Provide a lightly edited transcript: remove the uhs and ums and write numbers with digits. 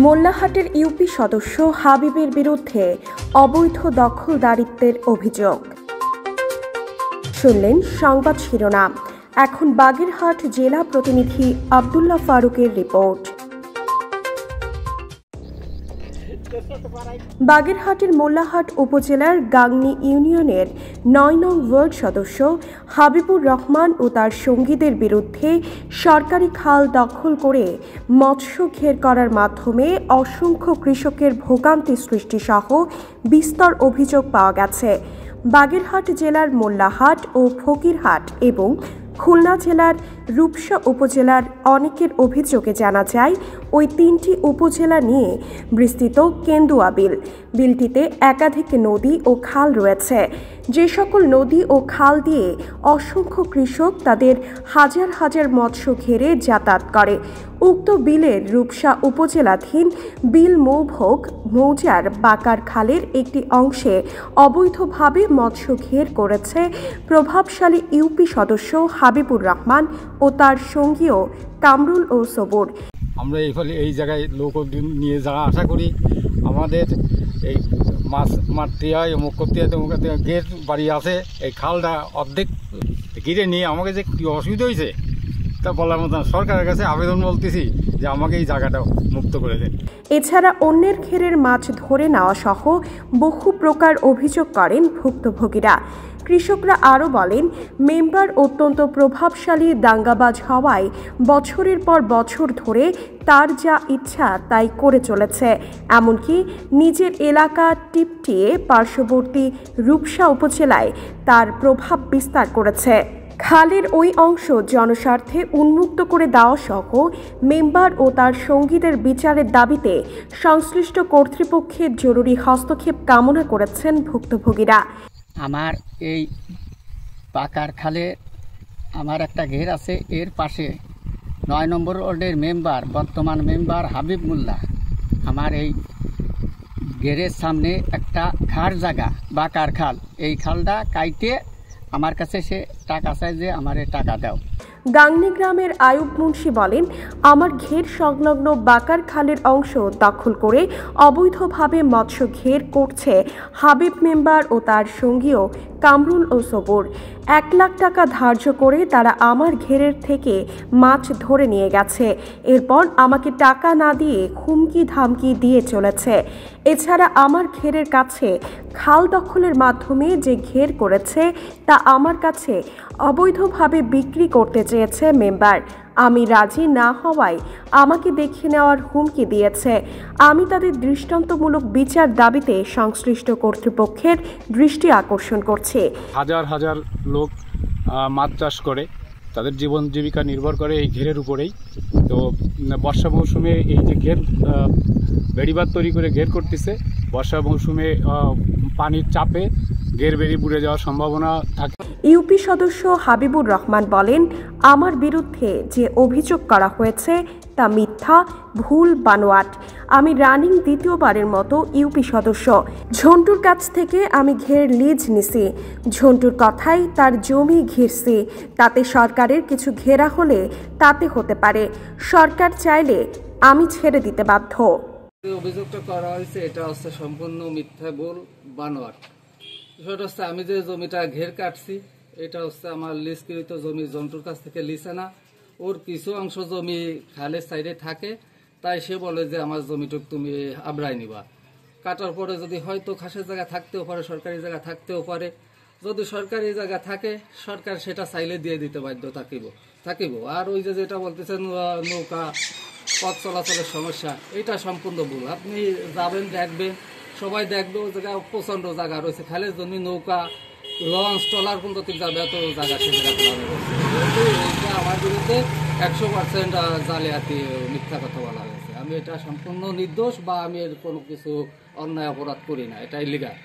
মোল্লাহাটের UP সদস্য হাবিবের বিরুদ্ধে অবৈধ দখলদারিত্বের অভিযোগ। শুনলেন সংবাদ শিরোনাম। এখন বাগেরহাট জেলা প্রতিনিধি আব্দুল্লাহ ফারুকের রিপোর্ট। বাগেরহাটের মোল্লাহাট উপজেলার গাংনী ইউনিয়নের ৯ নং ওয়ার্ড সদস্য হাবিবুর রহমান ও তার সঙ্গীদের বিরুদ্ধে সরকারি খাল দখল করে মৎস্য ঘের করার মাধ্যমে অসংখ্য কৃষকের ভোগান্তি সৃষ্টিসহ বিস্তর অভিযোগ পাওয়া গেছে। বাগেরহাট জেলার মোল্লাহাট ও ফকিরহাট এবং খুলনা জেলার রূপসা উপজেলার অনেকের অভিযোগে জানা যায় ওই তিনটি উপজেলা নিয়ে বিস্তৃত কেন্দুয়া বিল। বিলটিতে একাধিক নদী ও খাল রয়েছে। যে সকল নদী ও খাল দিয়ে অসংখ্য কৃষক তাদের হাজার হাজার মৎস্য ঘেরে যাতায়াত করে। উক্ত বিলের রূপসা উপজেলাধীন বিল মৌভোগ মৌজার বাকার খালের একটি অংশে অবৈধভাবে মৎস্য ঘের করেছে প্রভাবশালী ইউপি সদস্য হাবিবুর রহমান ও তার সঙ্গীও কামরুল ও সবুর। আমরা এই জায়গায় লোক নিয়ে যাওয়া আশা করি। আমাদের এই মাছ মারতে হয়, অমুক করতে হয়, তমুক করতে হয়, গেট বাড়ি আছে। এই খালটা অর্ধেক ঘিরে নিয়ে আমাকে যে কী অসুবিধা হয়েছে তা বলার মতন। সরকারের কাছে আবেদন বলতেছি যে আমাকে এই জায়গাটা মুক্ত করে দেন। এছাড়া অন্যের ঘেরের মাছ ধরে নেওয়া সহ বহু প্রকার অভিযোগ করেন ভুক্তভোগীরা। কৃষকরা আরও বলেন, মেম্বার অত্যন্ত প্রভাবশালী দাঙ্গাবাজ হওয়ায় বছরের পর বছর ধরে তার যা ইচ্ছা তাই করে চলেছে। এমনকি নিজের এলাকা টিপটিয়ে পার্শ্ববর্তী রূপসা উপজেলায় তার প্রভাব বিস্তার করেছে। খালের ওই অংশ জনস্বার্থে উন্মুক্ত করে দেওয়া সহ মেম্বার ও তার সঙ্গীদের বিচারের দাবিতে সংশ্লিষ্ট কর্তৃপক্ষের জরুরি হস্তক্ষেপ কামনা করেছেন ভুক্তভোগীরা। আমার এই পাকার খালে আমার একটা ঘের আছে, এর পাশে ৯ নম্বর ওয়ার্ডের মেম্বার, বর্তমান মেম্বার হাবিব মোল্লা, আমার এই ঘেরের সামনে একটা খার জায়গা বাকার খাল, এই খালটা কাইটে আমার কাছে সে টাকা চায় যে আমার টাকা দাও। গাংনী গ্রামের আয়ুব মুন্সি বলেন, আমার ঘের সংলগ্ন বাকার খালের অংশ দখল করে অবৈধভাবে মৎস্য ঘের করছে হাবিব মেম্বার ও তার সঙ্গীও কামরুল ও সবুর। ১ লাখ টাকা ধার্য করে তারা আমার ঘেরের থেকে মাছ ধরে নিয়ে গেছে। এরপর আমাকে টাকা না দিয়ে হুমকি ধামকি দিয়ে চলেছে। এছাড়া আমার ঘেরের কাছে খাল দখলের মাধ্যমে যে ঘের করেছে তা আমার কাছে অবৈধভাবে বিক্রি করতে চেয়েছে মেম্বার। আমি রাজি না হওয়ায় আমাকে দেখে নেওয়ার হুমকি দিয়েছে। আমি তাদের দৃষ্টান্তমূলক বিচার দাবিতে সংশ্লিষ্ট কর্তৃপক্ষের দৃষ্টি আকর্ষণ করছি। হাজার হাজার লোক মাছ চাষ করে, তাদের জীবন জীবিকা নির্ভর করে এই ঘেরের উপরেই। তো বর্ষা মৌসুমে এই যে ঘের বেড়িবাঁধ তৈরি করে ঘের করতেছে, বর্ষা মৌসুমে পানির চাপে ঘের বেড়ি বুড়ে যাওয়ার সম্ভাবনা থাকে। ইউপি সদস্য হাবিবুর রহমান বলেন, আমার বিরুদ্ধে যে অভিযোগ করা হয়েছে তা মিথ্যা, ভুল, বানোয়াট। আমি রানিং দ্বিতীয়বারের মতো ইউপি সদস্য। ঝন্টুর কাছ থেকে আমি ঘের লিজ নিছি। ঝন্টুর কথাই তার জমি ঘিরছি। তাতে সরকারের কিছু ঘেরা হলে তাতে হতে পারে। সরকার চাইলে আমি ছেড়ে দিতে বাধ্য। অভিযোগটা করা হয়েছে এটা হচ্ছে সম্পূর্ণ মিথ্যা, ভুল, বানোয়াট। বিষয়টা হচ্ছে আমি যে জমিটা ঘের কাটছি এটা হচ্ছে আমার লিজকৃত জমি, জন্তুর কাছ থেকে লিসে না। ওর কিছু অংশ জমি খালের সাইডে থাকে, তাই সে বলে যে আমার জমিটুক তুমি আবরাই নিবা। কাটার পরে যদি হয়তো খাসের জায়গা থাকতেও পারে, সরকারি জায়গা থাকতেও পারে। যদি সরকারি জায়গা থাকে সরকার সেটা চাইলে দিয়ে দিতে বাধ্য থাকিব। আর ওই যে যেটা বলতেছেন নৌকা পথ চলাচলের সমস্যা, এটা সম্পূর্ণ ভুল। আপনি যাবেন, দেখবেন, সবাই দেখবে ও জায়গায় প্রচণ্ড জায়গা রয়েছে। খালের জন্য নৌকা, লঞ্চ, ট্রলার পর্যন্ত যাবে, এত জায়গা সে জায়গা আমার বিরুদ্ধে 100% জালিয়াতি, মিথ্যা কথা বলা হয়েছে। আমি এটা সম্পূর্ণ নির্দোষ বা আমি এর কোনো কিছু অন্যায় অপরাধ করি না, এটা ইলিগাল।